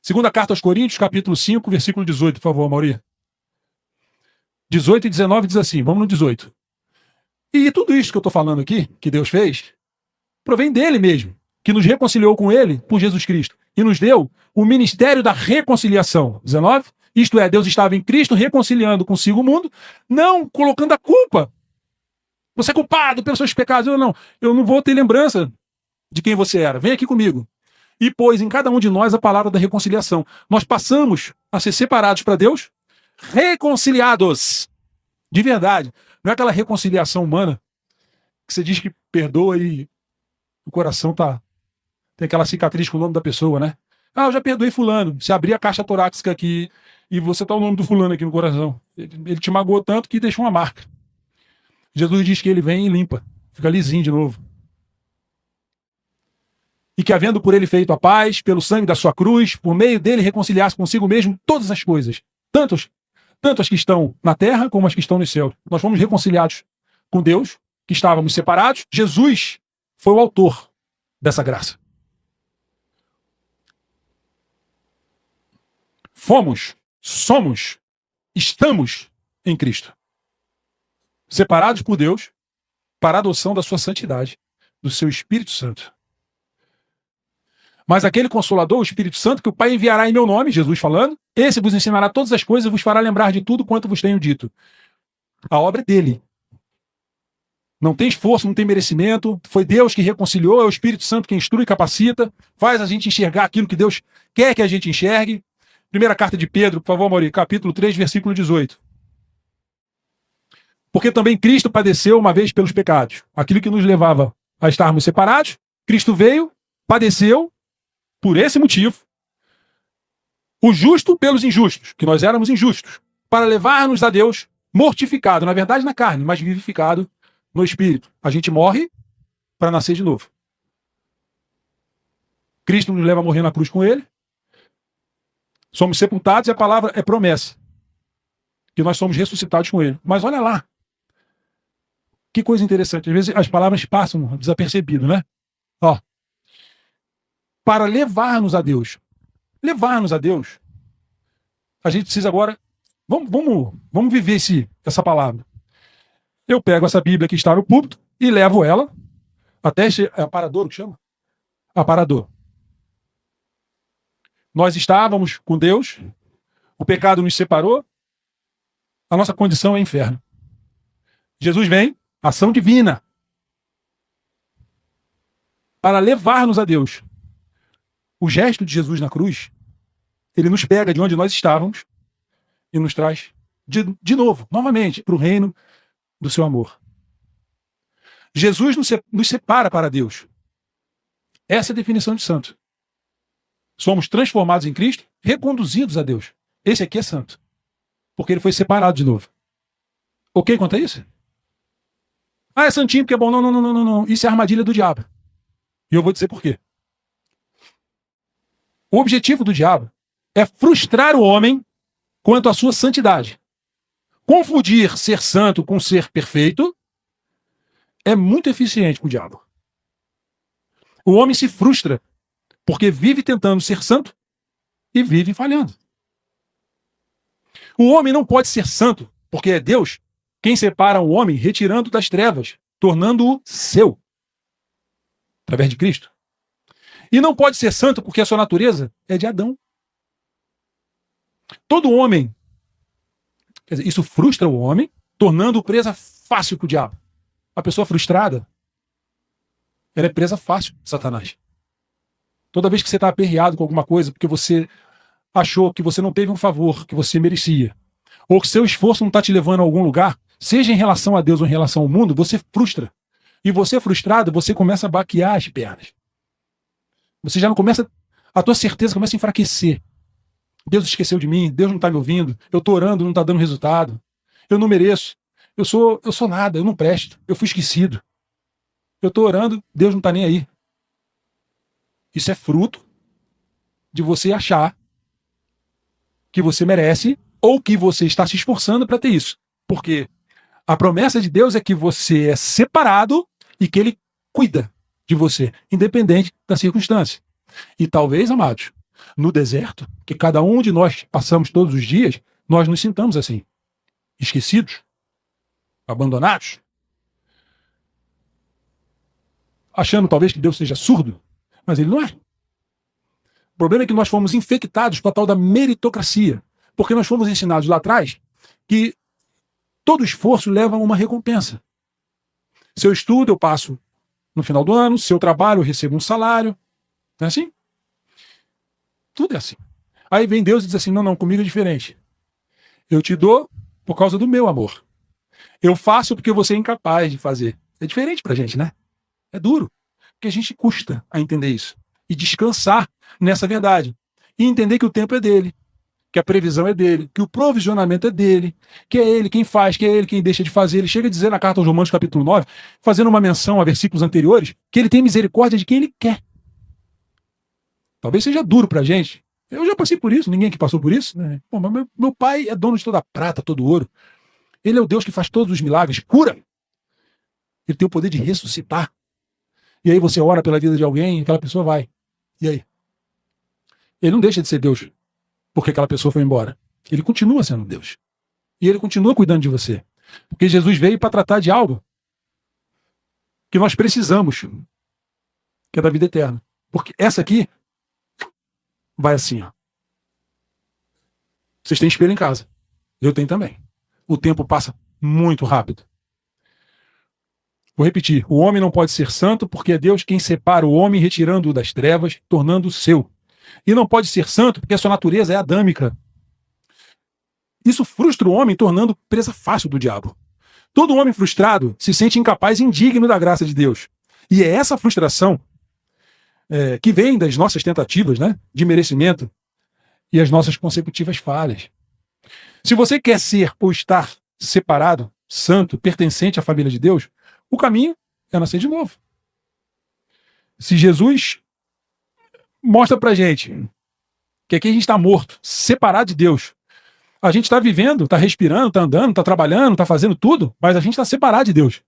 Segunda carta aos Coríntios, capítulo 5, versículo 18, por favor, Mauri. 18 e 19 diz assim, vamos no 18. E tudo isso que eu estou falando aqui, que Deus fez, provém dele mesmo, que nos reconciliou com ele por Jesus Cristo e nos deu o ministério da reconciliação. 19. Isto é, Deus estava em Cristo reconciliando consigo o mundo, não colocando a culpa. Você é culpado pelos seus pecados. Eu não vou ter lembrança de quem você era. Vem aqui comigo. E pôs em cada um de nós a palavra da reconciliação. Nós passamos a ser separados para Deus, reconciliados. De verdade. Não é aquela reconciliação humana que você diz que perdoa e o coração tem aquela cicatriz com o nome da pessoa, né? Ah, eu já perdoei fulano. Se abrir a caixa torácica aqui e você tá o nome do fulano aqui no coração. Ele te magoou tanto que deixou uma marca. Jesus diz que ele vem e limpa. Fica lisinho de novo. E que havendo por ele feito a paz, pelo sangue da sua cruz, por meio dele reconciliasse consigo mesmo todas as coisas. Tanto as que estão na terra como as que estão no céu. Nós fomos reconciliados com Deus, que estávamos separados. Jesus foi o autor dessa graça. Somos, estamos em Cristo. Separados por Deus, para a adoção da sua santidade, do seu Espírito Santo. Mas aquele Consolador, o Espírito Santo, que o Pai enviará em meu nome, Jesus falando, esse vos ensinará todas as coisas e vos fará lembrar de tudo quanto vos tenho dito. A obra é dele. Não tem esforço, não tem merecimento. Foi Deus que reconciliou, é o Espírito Santo que instrui e capacita, faz a gente enxergar aquilo que Deus quer que a gente enxergue. Primeira carta de Pedro, por favor, Mauri, capítulo 3, versículo 18. Porque também Cristo padeceu uma vez pelos pecados. Aquilo que nos levava a estarmos separados, Cristo veio, padeceu, por esse motivo, o justo pelos injustos, que nós éramos injustos, para levar-nos a Deus mortificado, na verdade na carne, mas vivificado no Espírito. A gente morre para nascer de novo. Cristo nos leva a morrer na cruz com ele. Somos sepultados e a palavra é promessa. Que nós somos ressuscitados com ele. Mas olha lá. Que coisa interessante. Às vezes as palavras passam desapercebido, né? Ó. Para levar-nos a Deus. Levar-nos a Deus. A gente precisa agora... Vamos viver essa palavra. Eu pego essa Bíblia que está no púlpito e levo ela até aparador, o que chama? Aparador. Nós estávamos com Deus, o pecado nos separou, a nossa condição é inferno. Jesus vem, ação divina, para levar-nos a Deus. O gesto de Jesus na cruz, ele nos pega de onde nós estávamos e nos traz de novo, novamente, para o reino do seu amor. Jesus nos separa para Deus. Essa é a definição de santo. Somos transformados em Cristo, reconduzidos a Deus. Esse aqui é santo. Porque ele foi separado de novo. Ok quanto a isso? Ah, é santinho porque é bom. Não. Isso é armadilha do diabo. E eu vou dizer por quê. O objetivo do diabo é frustrar o homem quanto à sua santidade. Confundir ser santo com ser perfeito é muito eficiente para o diabo. O homem se frustra porque vive tentando ser santo e vive falhando. O homem não pode ser santo porque é Deus quem separa o homem retirando das trevas, tornando-o seu, através de Cristo. E não pode ser santo porque a sua natureza é de Adão. Todo homem, quer dizer, isso frustra o homem, tornando-o presa fácil para o diabo. A pessoa frustrada, ela é presa fácil de Satanás. Toda vez que você está aperreado com alguma coisa, porque você achou que você não teve um favor que você merecia, ou que seu esforço não está te levando a algum lugar, seja em relação a Deus ou em relação ao mundo, você frustra. E você frustrado, você começa a baquear as pernas. Você já não começa, a tua certeza começa a enfraquecer. Deus esqueceu de mim, Deus não está me ouvindo, eu estou orando, não está dando resultado, eu não mereço, eu sou nada, eu não presto, eu fui esquecido. Eu estou orando, Deus não está nem aí. Isso é fruto de você achar que você merece ou que você está se esforçando para ter isso. Porque a promessa de Deus é que você é separado e que ele cuida de você, independente da circunstância. E talvez, amados, no deserto, que cada um de nós passamos todos os dias, nós nos sintamos assim, esquecidos, abandonados, achando talvez que Deus seja surdo, mas ele não é. O problema é que nós fomos infectados com a tal da meritocracia, porque nós fomos ensinados lá atrás que todo esforço leva a uma recompensa. Se eu estudo, eu passo no final do ano, se eu trabalho, eu recebo um salário. Não é assim? Tudo é assim. Aí vem Deus e diz assim, não, comigo é diferente. Eu te dou por causa do meu amor. Eu faço porque você é incapaz de fazer. É diferente pra gente, né? É duro. Porque a gente custa a entender isso. E descansar nessa verdade. E entender que o tempo é dele. Que a previsão é dele. Que o provisionamento é dele. Que é ele quem faz, que é ele quem deixa de fazer. Ele chega a dizer na carta aos Romanos, capítulo 9, fazendo uma menção a versículos anteriores, que ele tem misericórdia de quem ele quer. Talvez seja duro pra gente. Eu já passei por isso, ninguém que passou por isso, né? Pô, mas meu pai é dono de toda a prata, todo o ouro. Ele é o Deus que faz todos os milagres, cura. Ele tem o poder de ressuscitar. E aí você ora pela vida de alguém e aquela pessoa vai. E aí? Ele não deixa de ser Deus porque aquela pessoa foi embora. Ele continua sendo Deus. E ele continua cuidando de você. Porque Jesus veio para tratar de algo que nós precisamos, que é da vida eterna. Porque essa aqui vai assim, ó. Vocês têm espelho em casa. Eu tenho também. O tempo passa muito rápido. Vou repetir. O homem não pode ser santo porque é Deus quem separa o homem, retirando-o das trevas, tornando-o seu. E não pode ser santo porque a sua natureza é adâmica. Isso frustra o homem, tornando presa fácil do diabo. Todo homem frustrado se sente incapaz e indigno da graça de Deus. E é essa frustração que vem das nossas tentativas, né, de merecimento e as nossas consecutivas falhas. Se você quer ser ou estar separado, santo, pertencente à família de Deus, o caminho é nascer de novo. Se Jesus mostra pra gente que aqui a gente está morto, separado de Deus, a gente está vivendo, está respirando, está andando, está trabalhando, está fazendo tudo, mas a gente está separado de Deus.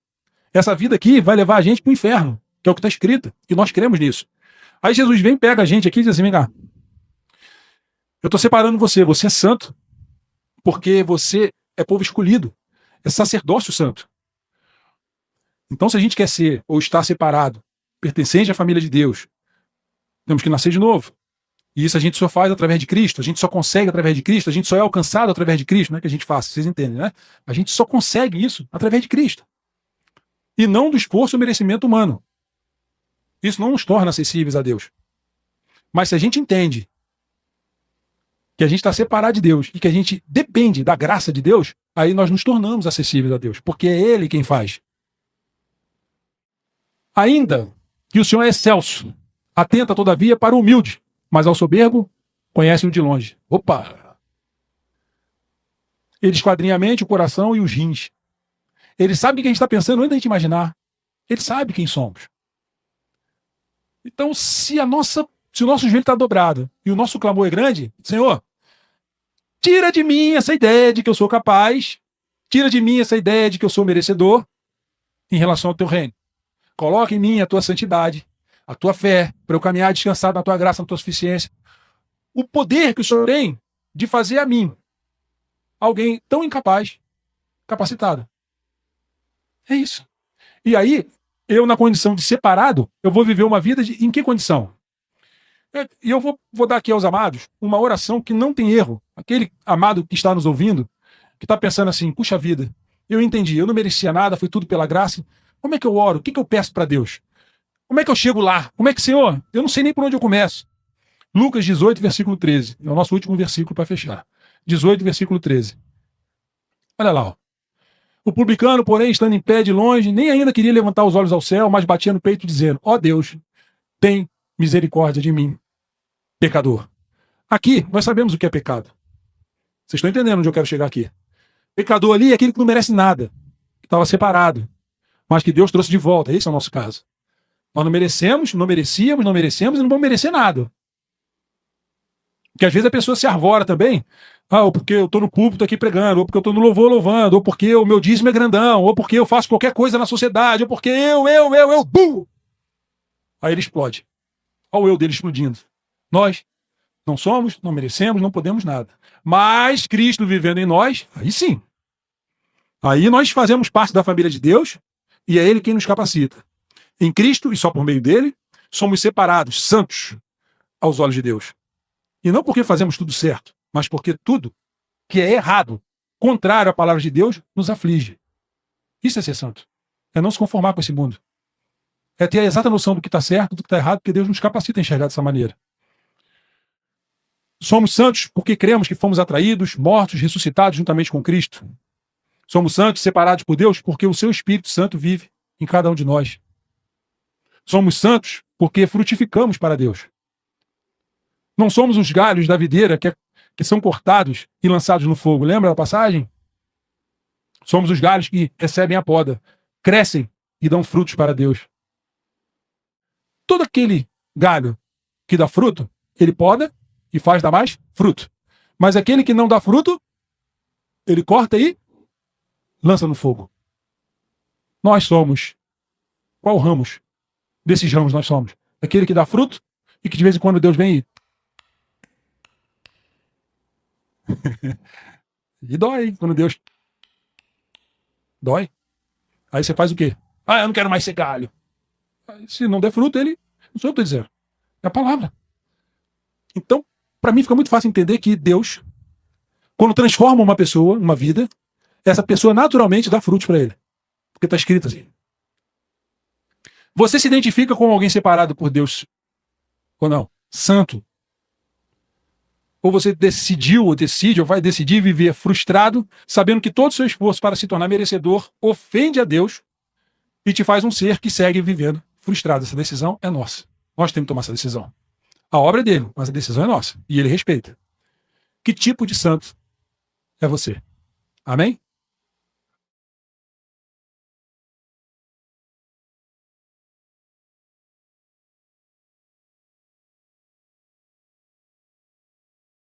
Essa vida aqui vai levar a gente para o inferno, que é o que está escrito, e nós cremos nisso. Aí Jesus vem, pega a gente aqui e diz assim, vem cá, eu estou separando você, você é santo, porque você é povo escolhido, é sacerdócio santo. Então se a gente quer ser ou estar separado, pertencente à família de Deus, temos que nascer de novo. E isso a gente só faz através de Cristo, a gente só consegue através de Cristo, a gente só é alcançado através de Cristo, não é que a gente faça, vocês entendem, né? A gente só consegue isso através de Cristo. E não do esforço ou merecimento humano. Isso não nos torna acessíveis a Deus. Mas se a gente entende que a gente está separado de Deus e que a gente depende da graça de Deus, aí nós nos tornamos acessíveis a Deus, porque é Ele quem faz. Ainda que o Senhor é excelso, atenta todavia para o humilde, mas ao soberbo conhece-o de longe. Opa! Ele esquadrinha a mente, o coração e os rins. Ele sabe o que a gente está pensando antes da gente imaginar. Ele sabe quem somos. Então, se o nosso joelho está dobrado e o nosso clamor é grande, Senhor, tira de mim essa ideia de que eu sou capaz, tira de mim essa ideia de que eu sou merecedor em relação ao teu reino. Coloca em mim a tua santidade, a tua fé, para eu caminhar descansado na tua graça, na tua suficiência. O poder que o Senhor tem de fazer a mim alguém tão incapaz, capacitado. É isso. E aí, eu na condição de separado, eu vou viver uma vida em que condição? E eu vou dar aqui aos amados uma oração que não tem erro. Aquele amado que está nos ouvindo, que está pensando assim, puxa vida, eu entendi, eu não merecia nada, foi tudo pela graça. Como é que eu oro? O que eu peço para Deus? Como é que eu chego lá? Como é que, Senhor? Eu não sei nem por onde eu começo. Lucas 18, versículo 13. É o nosso último versículo para fechar. 18, versículo 13. Olha lá, ó. O publicano, porém, estando em pé de longe, nem ainda queria levantar os olhos ao céu, mas batia no peito, dizendo, ó Deus, tem misericórdia de mim, pecador. Aqui, nós sabemos o que é pecado. Vocês estão entendendo onde eu quero chegar aqui? Pecador ali é aquele que não merece nada, que estava separado, mas que Deus trouxe de volta. Esse é o nosso caso. Nós não merecemos, não merecíamos, não merecemos e não vamos merecer nada. Porque às vezes a pessoa se arvora também, ou porque eu estou no púlpito aqui pregando, ou porque eu estou no louvor louvando, ou porque o meu dízimo é grandão, ou porque eu faço qualquer coisa na sociedade, ou porque eu, burro. Aí ele explode. Olha o eu dele explodindo. Nós Não somos, não merecemos, não podemos nada. Mas Cristo vivendo em nós, aí sim. Aí nós fazemos parte da família de Deus e é Ele quem nos capacita. Em Cristo, e só por meio dele, somos separados, santos, aos olhos de Deus. E não porque fazemos tudo certo, mas porque tudo que é errado, contrário à palavra de Deus, nos aflige. Isso é ser santo. É não se conformar com esse mundo. É ter a exata noção do que está certo, do que está errado, porque Deus nos capacita a enxergar dessa maneira. Somos santos porque cremos que fomos atraídos, mortos, ressuscitados juntamente com Cristo. Somos santos, separados por Deus, porque o seu Espírito Santo vive em cada um de nós. Somos santos porque frutificamos para Deus. Não somos os galhos da videira que são cortados e lançados no fogo. Lembra da passagem? Somos os galhos que recebem a poda, crescem e dão frutos para Deus. Todo aquele galho que dá fruto, ele poda e faz dar mais fruto. Mas aquele que não dá fruto, ele corta e lança no fogo. Nós somos. Qual ramos desses ramos nós somos? Aquele que dá fruto e que de vez em quando Deus vem e dói, hein? Quando Deus dói. Aí você faz o quê? Eu não quero mais ser galho. Se não der fruto, ele... Não sou eu que estou dizendo. É a palavra. Então, para mim fica muito fácil entender que Deus, quando transforma uma pessoa, uma vida, essa pessoa naturalmente dá frutos para ele. Porque está escrito assim. Você se identifica com alguém separado por Deus ou não? Santo. Ou você decidiu, ou decide, ou vai decidir viver frustrado, sabendo que todo o seu esforço para se tornar merecedor ofende a Deus e te faz um ser que segue vivendo frustrado. Essa decisão é nossa. Nós temos que tomar essa decisão. A obra é dele, mas a decisão é nossa. E ele respeita. Que tipo de santo é você? Amém?